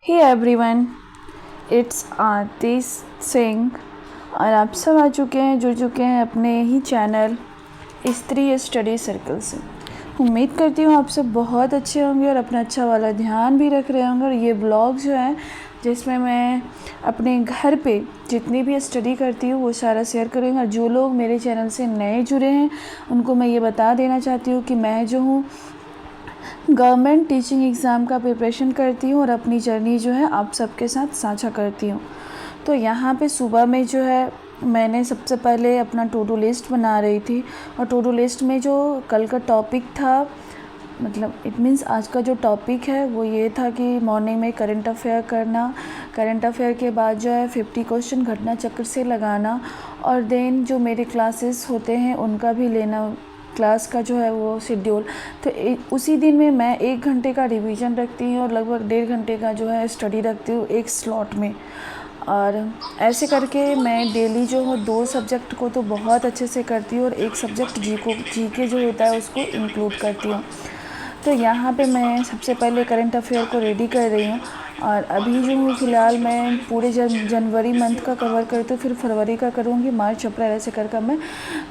Hey everyone, it's आतिश सिंह और आप सब आ चुके हैं, जुड़ चुके हैं अपने ही चैनल स्त्री स्टडी सर्कल से। उम्मीद करती हूँ आप सब बहुत अच्छे होंगे और अपना अच्छा वाला ध्यान भी रख रहे होंगे। और ये ब्लॉग जो है जिसमें मैं अपने घर पे जितनी भी स्टडी करती हूँ वो सारा शेयर करूँगी। और जो लोग मेरे चैनल से नए जुड़े हैं उनको मैं ये बता देना चाहती हूँ कि मैं जो हूँ गवर्नमेंट टीचिंग एग्ज़ाम का प्रिपरेशन करती हूँ और अपनी जर्नी जो है आप सबके साथ साझा करती हूँ। तो यहाँ पे सुबह में जो है मैंने सबसे पहले अपना टू डू लिस्ट बना रही थी। और टू डू लिस्ट में जो कल का टॉपिक था, मतलब इट मीन्स आज का जो टॉपिक है वो ये था कि मॉर्निंग में करंट अफेयर करना, करंट अफेयर के बाद जो है 50 क्वेश्चन घटना चक्र से लगाना, और देन जो मेरे क्लासेस होते हैं उनका भी लेना, क्लास का जो है वो शेड्यूल। तो उसी दिन में मैं 1 घंटे का रिवीजन रखती हूँ और लगभग 1.5 घंटे का जो है स्टडी रखती हूँ एक स्लॉट में। और ऐसे करके मैं डेली जो है 2 सब्जेक्ट को तो बहुत अच्छे से करती हूँ और एक सब्जेक्ट जीके जो होता है उसको इंक्लूड करती हूँ। तो यहाँ पे मैं सबसे पहले करंट अफेयर को रेडी कर रही हूँ। और अभी जो हूँ फ़िलहाल मैं पूरे जनवरी मंथ का कवर करती हूँ, फिर फरवरी का करूँगी, मार्च अप्रैल ऐसे कर मैं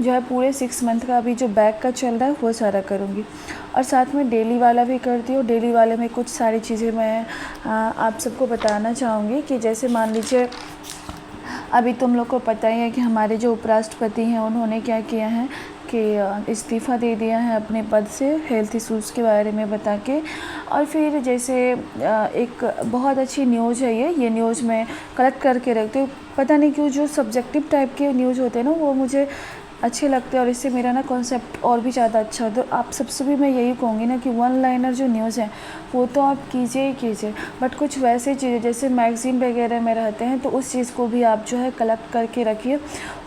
जो है पूरे 6 मंथ का अभी जो बैक का चल रहा है वो सारा करूँगी। और साथ में डेली वाला भी करती हूँ। डेली वाले में कुछ सारी चीज़ें मैं आप सबको बताना चाहूँगी कि जैसे मान लीजिए अभी तुम लोग को पता ही है कि हमारे जो उपराष्ट्रपति हैं उन्होंने क्या किया है कि इस्तीफ़ा दे दिया है अपने पद से, हेल्थ इशूज़ के बारे में बता के। और फिर जैसे एक बहुत अच्छी न्यूज़ है ये न्यूज़ मैं कलेक्ट करके रखती हूँ। पता नहीं क्यों जो सब्जेक्टिव टाइप के न्यूज़ होते हैं ना वो मुझे अच्छे लगते हैं और इससे मेरा ना कॉन्सेप्ट और भी ज़्यादा अच्छा हो। तो आप सबसे भी मैं यही कहूँगी ना कि वन लाइनर जो न्यूज़ है वो तो आप कीजिए ही कीजिए, बट कुछ वैसे चीज़ें जैसे मैगज़ीन वगैरह में रहते हैं तो उस चीज़ को भी आप जो है कलेक्ट करके रखिए।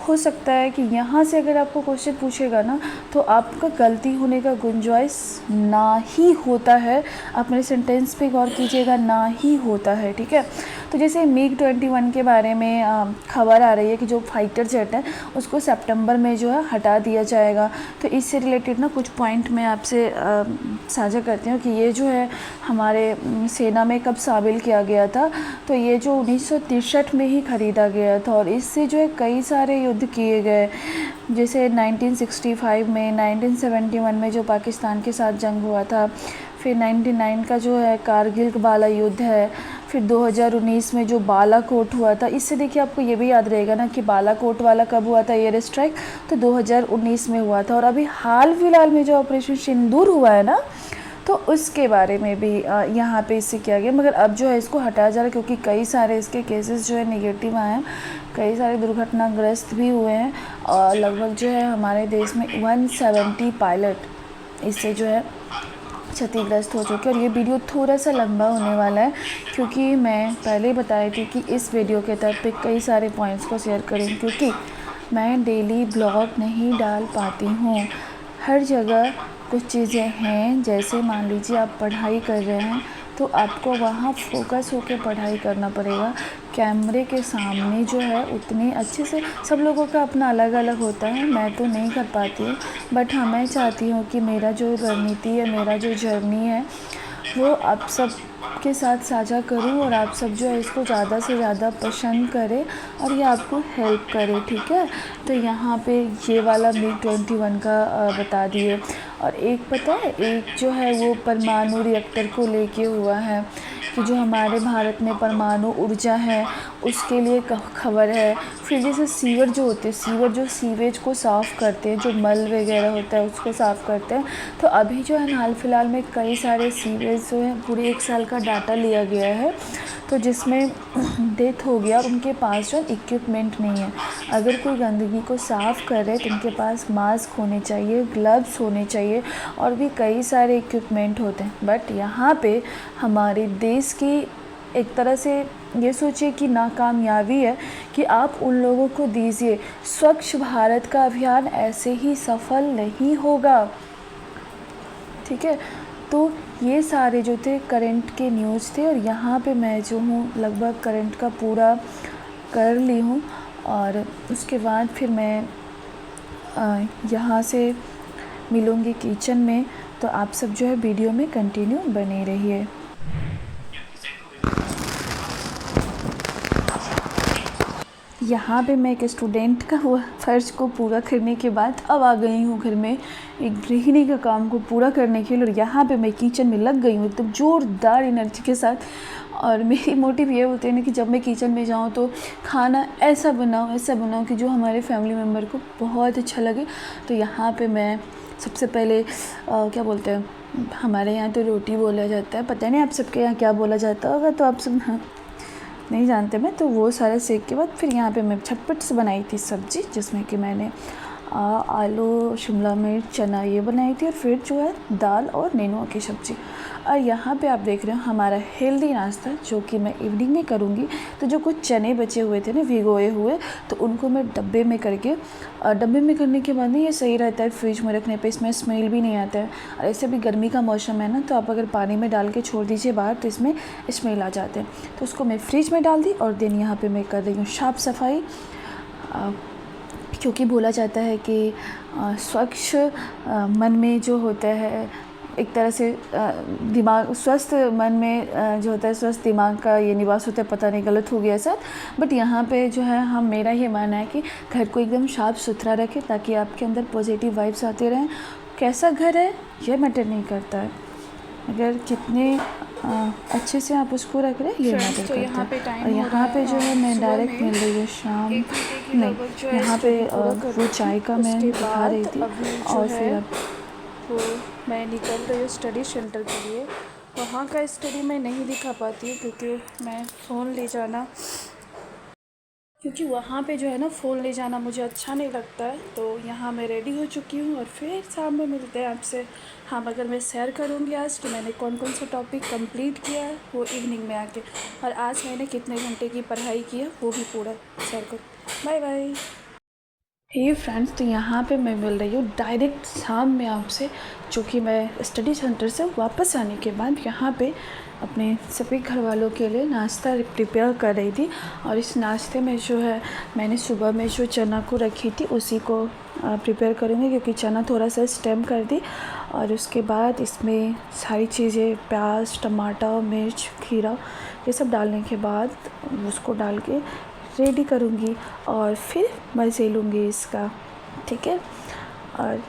हो सकता है कि यहाँ से अगर आपको क्वेश्चन पूछेगा ना तो आपका गलती होने का गुंजाइश ना ही होता है। आप मेरे सेंटेंस पे गौर कीजिएगा, ना ही होता है, ठीक है। तो जैसे MiG 21 के बारे में खबर आ रही है कि जो फाइटर जेट है उसको सितंबर में जो है हटा दिया जाएगा। तो इससे रिलेटेड ना कुछ पॉइंट मैं आपसे साझा करती हूँ कि ये जो है हमारे सेना में कब शामिल किया गया था। तो ये जो 1963 में ही ख़रीदा गया था और इससे जो है कई सारे युद्ध किए गए। जैसे 1965 में, 1971 में जो पाकिस्तान के साथ जंग हुआ था, फिर 99 का जो है कारगिल वाला युद्ध है, फिर 2019 में जो बालाकोट हुआ था। इससे देखिए आपको ये भी याद रहेगा ना कि बालाकोट वाला कब हुआ था एयर स्ट्राइक, तो 2019 में हुआ था। और अभी हाल फिलहाल में जो ऑपरेशन सिंदूर हुआ है ना तो उसके बारे में भी यहाँ पे इससे किया गया, मगर अब जो है इसको हटाया जा रहा है क्योंकि कई सारे इसके केसेस जो है नेगेटिव आए हैं, कई सारे दुर्घटनाग्रस्त भी हुए हैं और लगभग जो है हमारे देश में 170 पायलट इससे जो है क्षतिग्रस्त हो चुके हैं। और ये वीडियो थोड़ा सा लंबा होने वाला है क्योंकि मैं पहले ही बताई थी कि इस वीडियो के तहत पे कई सारे पॉइंट्स को शेयर करूँ क्योंकि मैं डेली ब्लॉग नहीं डाल पाती हूँ। हर जगह कुछ चीज़ें हैं, जैसे मान लीजिए आप पढ़ाई कर रहे हैं तो आपको वहाँ फोकस होकर पढ़ाई करना पड़ेगा। कैमरे के सामने जो है उतने अच्छे से, सब लोगों का अपना अलग अलग होता है, मैं तो नहीं कर पाती हूँ, बट हाँ मैं चाहती हूँ कि मेरा जो रणनीति है, मेरा जो जर्नी है वो आप सब के साथ साझा करूं और आप सब जो है इसको ज़्यादा से ज़्यादा पसंद करें और ये आपको हेल्प करे, ठीक है। तो यहाँ पे ये वाला MiG 21 का बता दिए। और एक पता है, एक जो है वो परमाणु रिएक्टर को लेके हुआ है कि जो हमारे भारत में परमाणु ऊर्जा है उसके लिए खबर है। फिर जैसे सीवर जो होते हैं, सीवर जो सीवेज को साफ़ करते हैं, जो मल वगैरह होता है उसको साफ़ करते हैं, तो अभी जो है हाल फिलहाल में कई सारे सीवेज जो है पूरे 1 साल का डाटा लिया गया है तो जिसमें डेथ हो गया और उनके पास जो इक्विपमेंट नहीं है। अगर कोई गंदगी को साफ़ कर रहे तो उनके पास मास्क होने चाहिए, ग्लव्स होने चाहिए और भी कई सारे इक्विपमेंट होते हैं। बट यहाँ पे हमारे देश की एक तरह से ये सोचिए कि नाकामयाबी है कि आप उन लोगों को दीजिए। स्वच्छ भारत का अभियान ऐसे ही सफल नहीं होगा, ठीक है। तो ये सारे जो थे करंट के न्यूज़ थे और यहाँ पे मैं जो हूँ लगभग करंट का पूरा कर ली हूँ। और उसके बाद फिर मैं यहाँ से मिलूँगी किचन में, तो आप सब जो है वीडियो में कंटिन्यू बने रहिए। यहाँ पे मैं एक स्टूडेंट का वो फ़र्ज़ को पूरा करने के बाद अब आ गई हूँ घर में एक गृहिणी का काम को पूरा करने के लिए। और यहाँ पे मैं किचन में लग गई हूँ एकदम ज़ोरदार एनर्जी के साथ। और मेरी मोटिव ये होती है ना कि जब मैं किचन में जाऊँ तो खाना ऐसा बनाऊँ कि जो हमारे फैमिली मेम्बर को बहुत अच्छा लगे। तो यहाँ पे मैं सबसे पहले क्या बोलते हैं, हमारे यहाँ तो रोटी बोला जाता है, पता नहीं आप सबके यहाँ क्या बोला जाता होगा, तो आप सब नहीं जानते मैं। तो वो सारा सेक के बाद फिर यहाँ पे मैं झटपट से बनाई थी सब्ज़ी, जिसमें कि मैंने आलू, शिमला मिर्च, चना ये बनाई थी, और फिर जो है दाल और नेनुआ की सब्ज़ी। और यहाँ पे आप देख रहे हो हमारा हेल्दी नाश्ता जो कि मैं इवनिंग में करूँगी। तो जो कुछ चने बचे हुए थे ना भिगोए हुए, तो उनको मैं डब्बे में करके, डब्बे में करने के बाद नहीं ये सही रहता है फ्रिज में रखने पे, इसमें स्मेल भी नहीं आता है। और ऐसे भी गर्मी का मौसम है ना, तो आप अगर पानी में डाल के छोड़ दीजिए बाहर तो इसमें स्मेल आ जाते हैं। तो उसको मैं फ्रिज में डाल दी। और देन यहाँ पर मैं कर रही हूँ साफ़ सफाई, क्योंकि बोला जाता है कि स्वच्छ मन में जो होता है, एक तरह से दिमाग, स्वस्थ मन में जो होता है स्वस्थ दिमाग का ये निवास होता है। पता नहीं गलत हो गया सर, बट यहाँ पे जो है हम, मेरा ये मानना है कि घर को एकदम साफ़ सुथरा रखें ताकि आपके अंदर पॉजिटिव वाइब्स आते रहें। कैसा घर है ये मैटर नहीं करता है, अगर कितने अच्छे से आप उसको रख रहे हैं ये मैटर करता है। और यहाँ पे जो है मैं डायरेक्ट मिल रही हूँ शाम नहीं, यहाँ पे वो चाय का मैं दिखा रही थी। और फिर अब तो मैं निकल रही हूँ स्टडी सेंटर के लिए। वहाँ का स्टडी मैं नहीं दिखा पाती हूँ क्योंकि मैं फ़ोन ले जाना, क्योंकि वहाँ पे जो है ना फ़ोन ले जाना मुझे अच्छा नहीं लगता है। तो यहाँ मैं रेडी हो चुकी हूँ और फिर शाम में मिलते हैं आपसे। हाँ, मगर मैं शेयर करूँगी आज कि मैंने कौन कौन सा टॉपिक कंप्लीट किया है वो इवनिंग में आके, और आज मैंने कितने घंटे की पढ़ाई की है वो भी पूरा शेयर करूँ। Bye bye. हे फ्रेंड्स, तो यहाँ पे मैं मिल रही हूँ डायरेक्ट शाम में आपसे, जो कि मैं स्टडी सेंटर से वापस आने के बाद यहाँ पे अपने सभी घर वालों के लिए नाश्ता प्रिपेयर कर रही थी। और इस नाश्ते में जो है मैंने सुबह में जो चना को रखी थी उसी को प्रिपेयर करूँगी, क्योंकि चना थोड़ा सा स्टेम कर दी। और उसके बाद इसमें सारी चीज़ें, प्याज, टमाटर, मिर्च, खीरा, ये सब डालने के बाद उसको डाल के रेडी करूँगी और फिर मज़े लूँगी इसका, ठीक है। और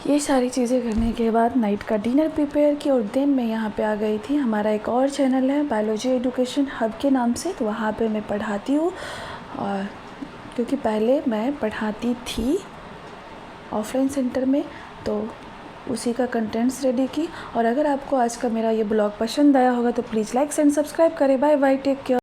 ये सारी चीज़ें करने के बाद नाइट का डिनर प्रिपेयर की। और देन मैं यहाँ पे आ गई थी, हमारा एक और चैनल है बायोलॉजी एजुकेशन हब के नाम से, तो वहाँ पे मैं पढ़ाती हूँ। और क्योंकि पहले मैं पढ़ाती थी ऑफलाइन सेंटर में, तो उसी का कंटेंट्स रेडी की। और अगर आपको आज का मेरा ये ब्लॉग पसंद आया होगा तो प्लीज़ लाइक एंड सब्सक्राइब करें। Bye bye, take care.